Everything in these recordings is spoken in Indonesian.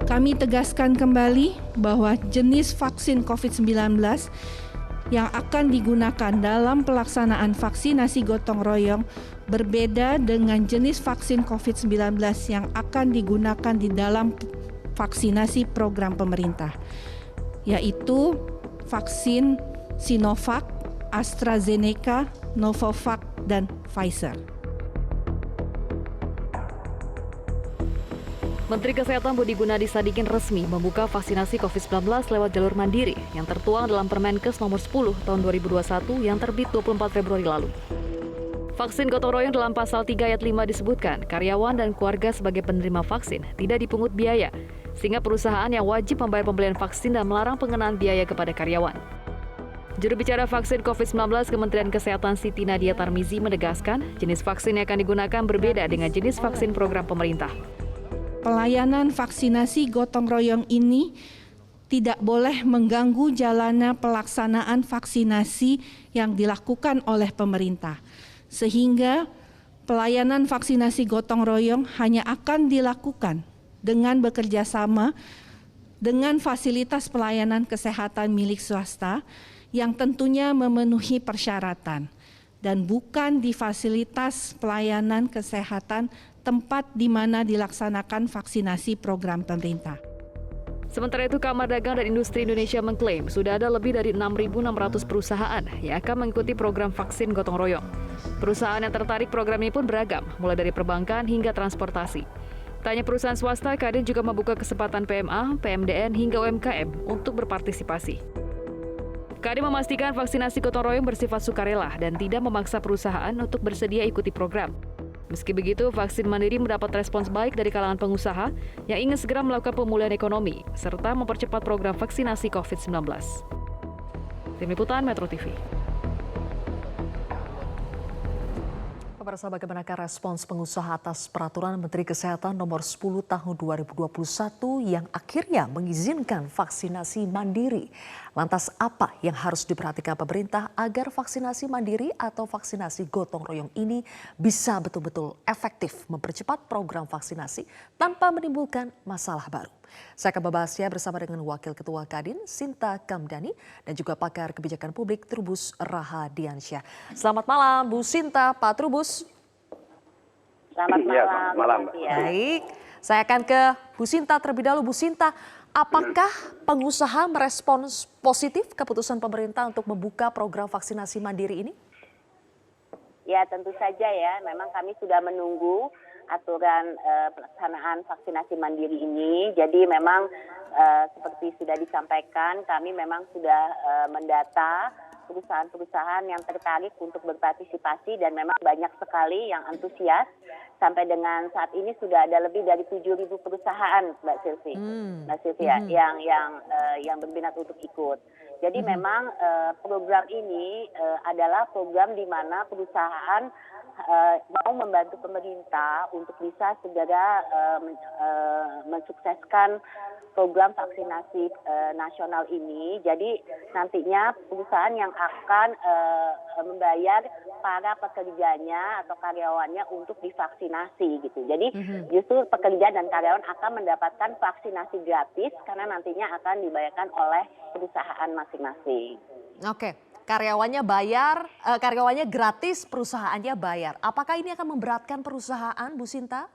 Kami tegaskan kembali bahwa jenis vaksin COVID-19 yang akan digunakan dalam pelaksanaan vaksinasi gotong royong berbeda dengan jenis vaksin COVID-19 yang akan digunakan di dalam vaksinasi program pemerintah, yaitu vaksin Sinovac, AstraZeneca, Novavax, dan Pfizer. Menteri Kesehatan Budi Gunadi Sadikin resmi membuka vaksinasi COVID-19 lewat jalur mandiri yang tertuang dalam Permenkes nomor 10 tahun 2021 yang terbit 24 Februari lalu. Vaksin gotong royong dalam pasal 3 ayat 5 disebutkan karyawan dan keluarga sebagai penerima vaksin tidak dipungut biaya, sehingga perusahaan yang wajib membayar pembelian vaksin dan melarang pengenaan biaya kepada karyawan. Juru bicara vaksin COVID-19 Kementerian Kesehatan Siti Nadia Tarmizi menegaskan jenis vaksin yang akan digunakan berbeda dengan jenis vaksin program pemerintah. Pelayanan vaksinasi gotong royong ini tidak boleh mengganggu jalannya pelaksanaan vaksinasi yang dilakukan oleh pemerintah, sehingga pelayanan vaksinasi gotong royong hanya akan dilakukan dengan bekerja sama dengan fasilitas pelayanan kesehatan milik swasta yang tentunya memenuhi persyaratan dan bukan di fasilitas pelayanan kesehatan tempat di mana dilaksanakan vaksinasi program pemerintah. Sementara itu, Kamar Dagang dan Industri Indonesia mengklaim sudah ada lebih dari 6.600 perusahaan yang akan mengikuti program vaksin gotong royong. Perusahaan yang tertarik program ini pun beragam, mulai dari perbankan hingga transportasi. Tak hanya perusahaan swasta, Kadin juga membuka kesempatan PMA, PMDN hingga UMKM untuk berpartisipasi. Kadin memastikan vaksinasi gotong royong bersifat sukarela dan tidak memaksa perusahaan untuk bersedia ikuti program. Meski begitu, vaksin mandiri mendapat respons baik dari kalangan pengusaha yang ingin segera melakukan pemulihan ekonomi serta mempercepat program vaksinasi COVID-19. Tim Liputan Metro TV. Pemirsa, bagaimanakah respons pengusaha atas peraturan Menteri Kesehatan nomor 10 tahun 2021 yang akhirnya mengizinkan vaksinasi mandiri? Lantas apa yang harus diperhatikan pemerintah agar vaksinasi mandiri atau vaksinasi gotong royong ini bisa betul-betul efektif mempercepat program vaksinasi tanpa menimbulkan masalah baru? Saya akan membahasnya bersama dengan Wakil Ketua Kadin, Sinta Kamdani, dan juga pakar kebijakan publik Trubus Rahadiansyah. Selamat malam, Bu Sinta, Pak Trubus. Selamat malam. Ya, selamat malam. Baik, saya akan ke Bu Sinta terlebih dahulu. Bu Sinta, apakah pengusaha merespons positif keputusan pemerintah untuk membuka program vaksinasi mandiri ini? Ya, tentu saja ya. Memang kami sudah menunggu aturan pelaksanaan vaksinasi mandiri ini. Jadi memang seperti sudah disampaikan, kami memang sudah mendata perusahaan-perusahaan yang tertarik untuk berpartisipasi dan memang banyak sekali yang antusias. Sampai dengan saat ini sudah ada lebih dari 7.000 perusahaan, Mbak Sylvia, yang berminat untuk ikut. Jadi memang program ini adalah program di mana perusahaan mau membantu pemerintah untuk bisa segera mensukseskan program vaksinasi nasional ini. Jadi nantinya perusahaan yang akan membayar para pekerjanya atau karyawannya untuk divaksinasi gitu. Jadi justru pekerja dan karyawan akan mendapatkan vaksinasi gratis karena nantinya akan dibayarkan oleh perusahaan masing-masing. Oke. Karyawannya bayar, karyawannya gratis, perusahaannya bayar. Apakah ini akan memberatkan perusahaan, Bu Sinta?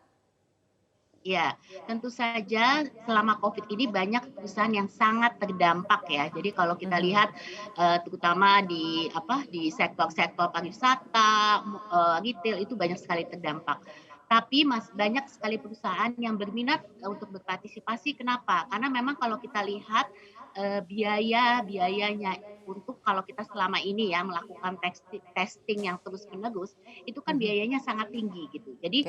Ya, tentu saja selama COVID ini banyak perusahaan yang sangat terdampak ya. Jadi kalau kita lihat terutama di sektor-sektor pariwisata, retail itu banyak sekali terdampak. Tapi banyak sekali perusahaan yang berminat untuk berpartisipasi. Kenapa? Karena memang kalau kita lihat biayanya untuk kalau kita selama ini ya melakukan testing yang terus-menerus itu kan biayanya sangat tinggi gitu. Jadi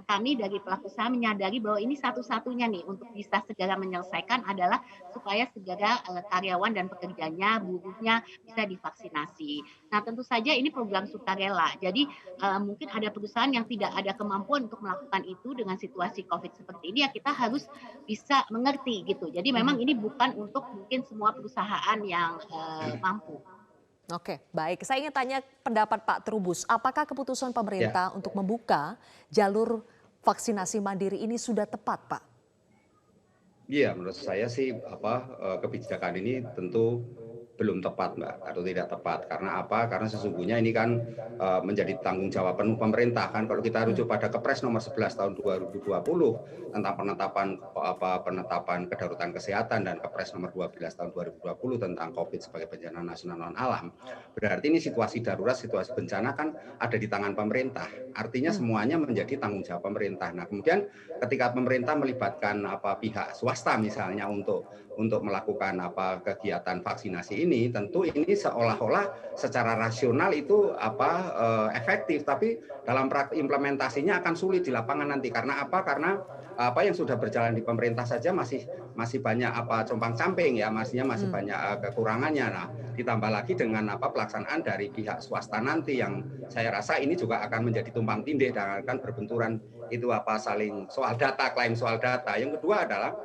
kami dari pelaku usaha menyadari bahwa ini satu-satunya nih untuk bisa segera menyelesaikan adalah supaya segera karyawan dan pekerjanya, buruhnya bisa divaksinasi. Nah, tentu saja ini program sukarela. Jadi mungkin ada perusahaan yang tidak ada kemampuan untuk melakukan itu dengan situasi COVID seperti ini, ya kita harus bisa mengerti gitu. Jadi memang ini bukan untuk mungkin semua perusahaan yang mampu. Oke, baik. Saya ingin tanya pendapat Pak Trubus. Apakah keputusan pemerintah untuk membuka jalur vaksinasi mandiri ini sudah tepat, Pak? Iya, menurut saya sih kebijakan ini tentu belum tepat, Mbak, atau tidak tepat. Karena apa? Karena sesungguhnya ini kan menjadi tanggung jawab penuh pemerintah kan. Kalau kita rujuk pada Kepres nomor 11 tahun 2020 tentang penetapan kedaruratan kesehatan dan Kepres nomor 12 tahun 2020 tentang Covid sebagai bencana nasional non alam. Berarti ini situasi darurat, situasi bencana kan ada di tangan pemerintah. Artinya semuanya menjadi tanggung jawab pemerintah. Nah, kemudian ketika pemerintah melibatkan pihak swasta misalnya untuk melakukan kegiatan vaksinasi ini, tentu ini seolah-olah secara rasional itu efektif, tapi dalam implementasinya akan sulit di lapangan nanti. Karena apa? Karena apa yang sudah berjalan di pemerintah saja masih banyak compang-camping ya, masih banyak kekurangannya. Nah, ditambah lagi dengan pelaksanaan dari pihak swasta nanti yang saya rasa ini juga akan menjadi tumpang tindih dan akan berbenturan itu saling soal data, klaim soal data. Yang kedua adalah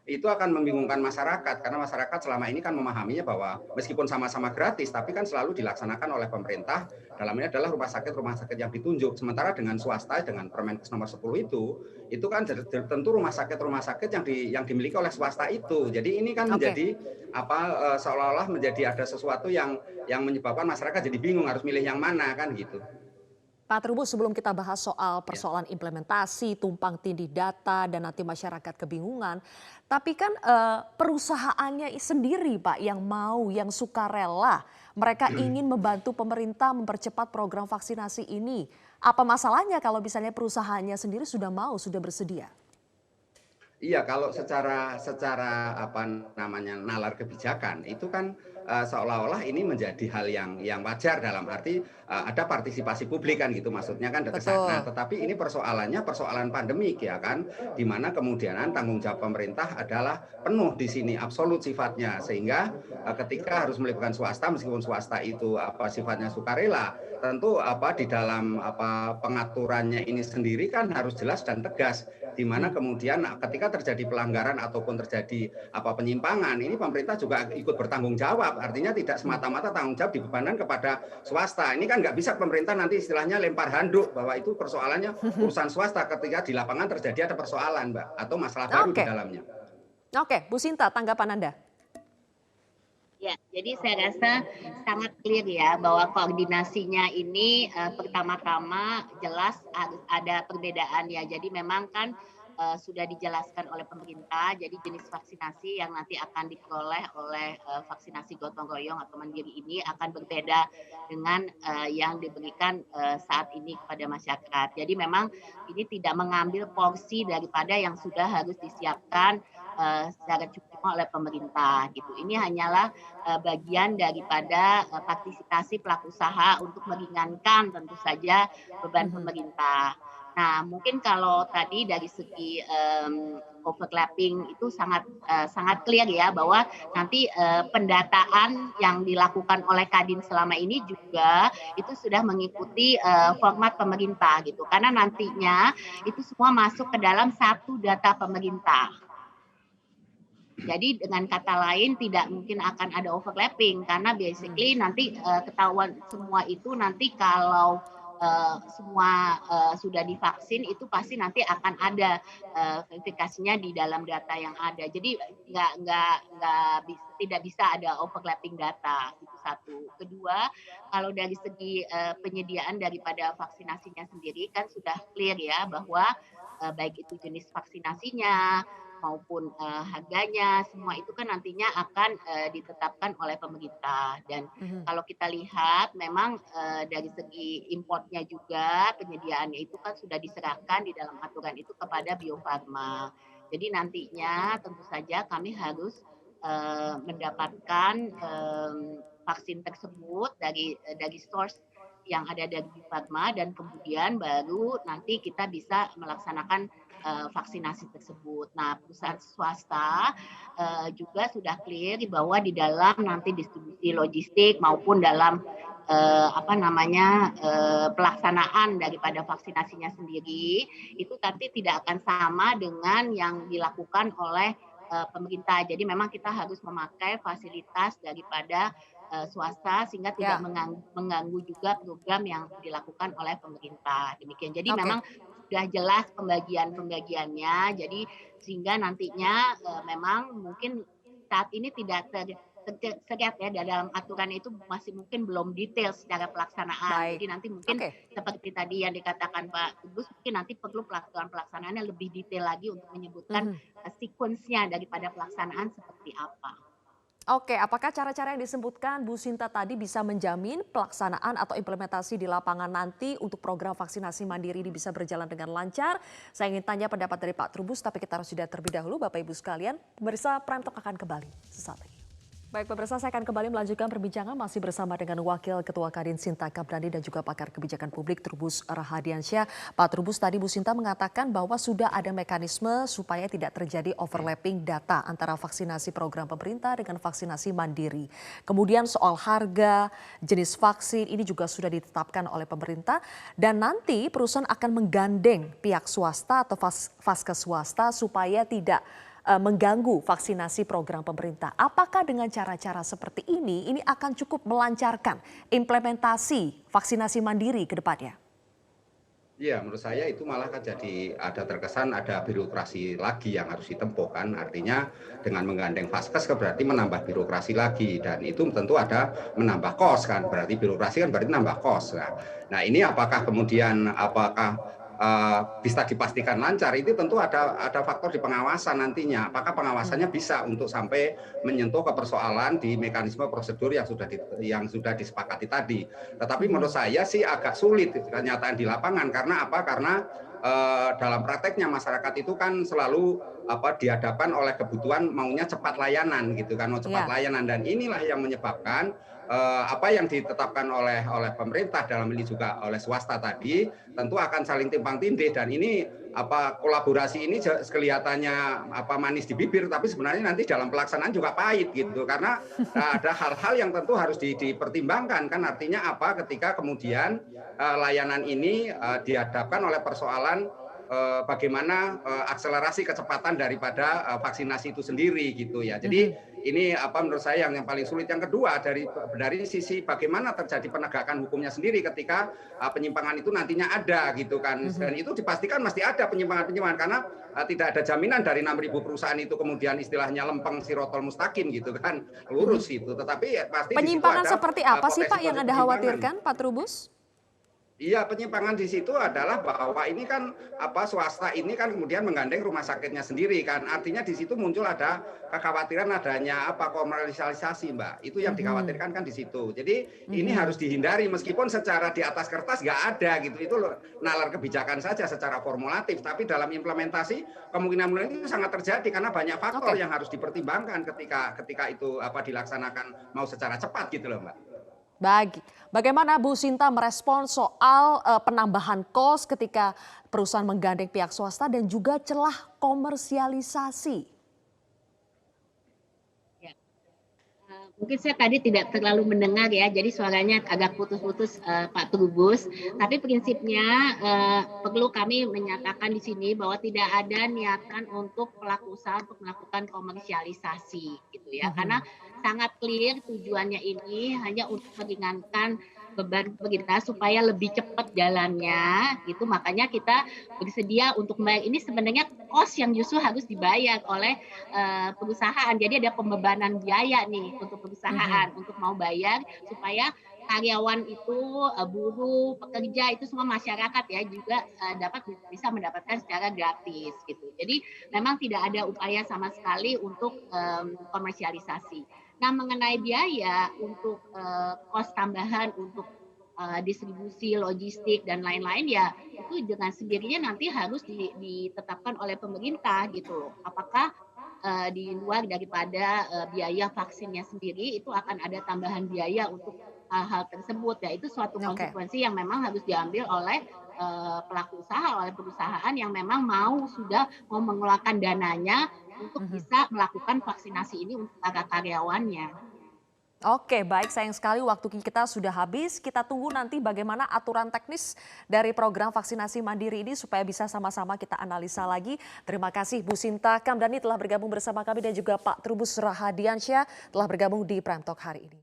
itu akan membingungkan masyarakat karena masyarakat selama ini kan memahaminya bahwa meskipun sama-sama gratis tapi kan selalu dilaksanakan oleh pemerintah, dalamnya adalah rumah sakit yang ditunjuk. Sementara dengan swasta, dengan Permenkes nomor 10 itu kan tentu rumah sakit yang dimiliki oleh swasta itu. Jadi ini kan menjadi seolah-olah menjadi ada sesuatu yang menyebabkan masyarakat jadi bingung harus milih yang mana kan gitu. Pak Trubus, sebelum kita bahas soal persoalan implementasi, tumpang tindih data, dan nanti masyarakat kebingungan, tapi kan perusahaannya sendiri Pak yang sukarela, mereka ingin membantu pemerintah mempercepat program vaksinasi ini. Apa masalahnya kalau misalnya perusahaannya sendiri sudah bersedia? Iya, kalau secara nalar kebijakan itu kan seolah-olah ini menjadi hal yang wajar dalam arti ada partisipasi publik kan gitu maksudnya kan ke sana. Tetapi ini persoalan pandemik ya kan, di mana kemudian tanggung jawab pemerintah adalah penuh di sini absolut sifatnya, sehingga ketika harus melibatkan swasta meskipun swasta itu sifatnya sukarela, tentu di dalam pengaturannya ini sendiri kan harus jelas dan tegas, di mana kemudian ketika terjadi pelanggaran ataupun terjadi penyimpangan, ini pemerintah juga ikut bertanggung jawab. Artinya tidak semata-mata tanggung jawab dibebankan kepada swasta. Ini kan nggak bisa pemerintah nanti istilahnya lempar handuk bahwa itu persoalannya urusan swasta ketika di lapangan terjadi ada persoalan, Mbak, atau masalah baru di dalamnya. Oke, Bu Sinta, tanggapan Anda? Ya, jadi saya rasa sangat clear ya bahwa koordinasinya ini pertama-tama jelas harus ada perbedaan ya. Jadi memang kan sudah dijelaskan oleh pemerintah, jadi jenis vaksinasi yang nanti akan diperoleh oleh vaksinasi gotong royong atau mandiri ini akan berbeda dengan yang diberikan saat ini kepada masyarakat. Jadi memang ini tidak mengambil porsi daripada yang sudah harus disiapkan secara cukup oleh pemerintah gitu. Ini hanyalah bagian daripada partisipasi pelaku usaha untuk meringankan tentu saja beban pemerintah. Nah, mungkin kalau tadi dari segi overlapping itu sangat clear ya bahwa nanti pendataan yang dilakukan oleh Kadin selama ini juga itu sudah mengikuti format pemerintah gitu. Karena nantinya itu semua masuk ke dalam satu data pemerintah. Jadi dengan kata lain tidak mungkin akan ada overlapping karena basically nanti ketahuan semua itu nanti kalau semua sudah divaksin itu pasti nanti akan ada verifikasinya di dalam data yang ada. Jadi tidak bisa ada overlapping data. Itu satu. Kedua, kalau dari segi penyediaan daripada vaksinasinya sendiri kan sudah clear ya bahwa baik itu jenis vaksinasinya maupun harganya, semua itu kan nantinya akan ditetapkan oleh pemerintah. Dan kalau kita lihat memang dari segi importnya juga penyediaannya itu kan sudah diserahkan di dalam aturan itu kepada Bio Farma. Jadi nantinya tentu saja kami harus mendapatkan vaksin tersebut dari source yang ada dari Bio Farma dan kemudian baru nanti kita bisa melaksanakan vaksinasi tersebut. Nah, perusahaan swasta juga sudah clear bahwa di dalam nanti distribusi logistik maupun dalam pelaksanaan daripada vaksinasinya sendiri itu nanti tidak akan sama dengan yang dilakukan oleh pemerintah. Jadi memang kita harus memakai fasilitas daripada swasta sehingga tidak mengganggu juga program yang dilakukan oleh pemerintah. Demikian. Jadi memang sudah jelas pembagiannya. Jadi sehingga nantinya memang mungkin saat ini tidak terlihat ya dalam aturan itu masih mungkin belum detail secara pelaksanaan. Jadi nanti mungkin seperti tadi yang dikatakan Pak Trubus, mungkin nanti perlu pelaksanaannya lebih detail lagi untuk menyebutkan sequence-nya daripada pelaksanaan seperti apa. Oke, apakah cara-cara yang disebutkan Bu Sinta tadi bisa menjamin pelaksanaan atau implementasi di lapangan nanti untuk program vaksinasi mandiri ini bisa berjalan dengan lancar? Saya ingin tanya pendapat dari Pak Trubus, tapi kita harus jeda terlebih dahulu Bapak Ibu sekalian. Pemirsa Prime Talk akan kembali sesaat lagi. Baik pemirsa, saya akan kembali melanjutkan perbincangan masih bersama dengan Wakil Ketua Kadin Sinta Kamdhani dan juga pakar kebijakan publik Trubus Rahadiansyah. Pak Trubus, tadi Bu Sinta mengatakan bahwa sudah ada mekanisme supaya tidak terjadi overlapping data antara vaksinasi program pemerintah dengan vaksinasi mandiri. Kemudian soal harga, jenis vaksin ini juga sudah ditetapkan oleh pemerintah dan nanti perusahaan akan menggandeng pihak swasta atau vaskes swasta supaya tidak mengganggu vaksinasi program pemerintah. Apakah dengan cara-cara seperti ini akan cukup melancarkan implementasi vaksinasi mandiri ke depannya? Iya, menurut saya itu malah kan jadi ada terkesan ada birokrasi lagi yang harus ditempuh kan. Artinya dengan menggandeng vaskes berarti menambah birokrasi lagi dan itu tentu ada menambah kos kan. Berarti birokrasi kan berarti nambah kos. Nah ini apakah kemudian bisa dipastikan lancar, itu tentu ada faktor di pengawasan nantinya. Apakah pengawasannya bisa untuk sampai menyentuh ke persoalan di mekanisme prosedur yang sudah disepakati tadi. Tetapi menurut saya sih agak sulit kenyataan di lapangan. Karena apa? Karena dalam prakteknya masyarakat itu kan selalu dihadapkan oleh kebutuhan maunya cepat layanan gitu kan, mau cepat layanan, dan inilah yang menyebabkan apa yang ditetapkan oleh pemerintah dalam ini juga oleh swasta tadi tentu akan saling timpang tindih, dan ini kolaborasi ini kelihatannya manis di bibir tapi sebenarnya nanti dalam pelaksanaan juga pahit gitu, karena ada hal-hal yang tentu harus dipertimbangkan kan. Artinya apa ketika kemudian layanan ini dihadapkan oleh persoalan bagaimana akselerasi kecepatan daripada vaksinasi itu sendiri gitu ya. Jadi ini menurut saya yang paling sulit. Yang kedua dari sisi bagaimana terjadi penegakan hukumnya sendiri ketika penyimpangan itu nantinya ada gitu kan. Dan itu dipastikan mesti ada penyimpangan karena tidak ada jaminan dari 6.000 perusahaan itu kemudian istilahnya lempeng sirotol mustaqim gitu kan, lurus itu. Tetapi pasti penyimpangan seperti apa sih Pak yang Anda khawatirkan Pak Trubus? Iya, penyimpangan di situ adalah bahwa ini kan swasta ini kan kemudian menggandeng rumah sakitnya sendiri kan. Artinya di situ muncul ada kekhawatiran adanya komersialisasi, Mbak. Itu yang dikhawatirkan kan di situ. Jadi ini harus dihindari meskipun secara di atas kertas nggak ada gitu. Itu nalar kebijakan saja secara formulatif, tapi dalam implementasi kemungkinan itu sangat terjadi karena banyak faktor yang harus dipertimbangkan ketika itu dilaksanakan mau secara cepat gitu loh, Mbak. Bagaimana Bu Sinta merespon soal penambahan kos ketika perusahaan menggandeng pihak swasta dan juga celah komersialisasi? Ya. Mungkin saya tadi tidak terlalu mendengar ya, jadi suaranya agak putus-putus Pak Trubus. Tapi prinsipnya perlu kami menyatakan di sini bahwa tidak ada niatan untuk pelaku usaha untuk melakukan komersialisasi gitu ya, karena sangat clear tujuannya ini hanya untuk meringankan beban pemerintah supaya lebih cepat jalannya gitu. Makanya kita bersedia untuk membayar ini, sebenarnya kos yang justru harus dibayar oleh perusahaan. Jadi ada pembebanan biaya nih untuk perusahaan untuk mau bayar supaya karyawan itu, buruh, pekerja itu semua masyarakat ya juga bisa mendapatkan secara gratis gitu. Jadi memang tidak ada upaya sama sekali untuk komersialisasi. Nah, mengenai biaya untuk kos tambahan untuk distribusi, logistik dan lain-lain ya itu dengan sendirinya nanti harus ditetapkan oleh pemerintah gitu. Apakah di luar daripada biaya vaksinnya sendiri itu akan ada tambahan biaya untuk hal tersebut ya, itu suatu konsekuensi yang memang harus diambil oleh pelaku usaha, oleh perusahaan yang memang sudah mau mengeluarkan dananya untuk bisa melakukan vaksinasi ini untuk para karyawannya. Oke, baik, sayang sekali waktu kita sudah habis. Kita tunggu nanti bagaimana aturan teknis dari program vaksinasi mandiri ini supaya bisa sama-sama kita analisa lagi. Terima kasih Bu Sinta Kamdhani telah bergabung bersama kami dan juga Pak Trubus Rahadiansyah telah bergabung di Prime Talk hari ini.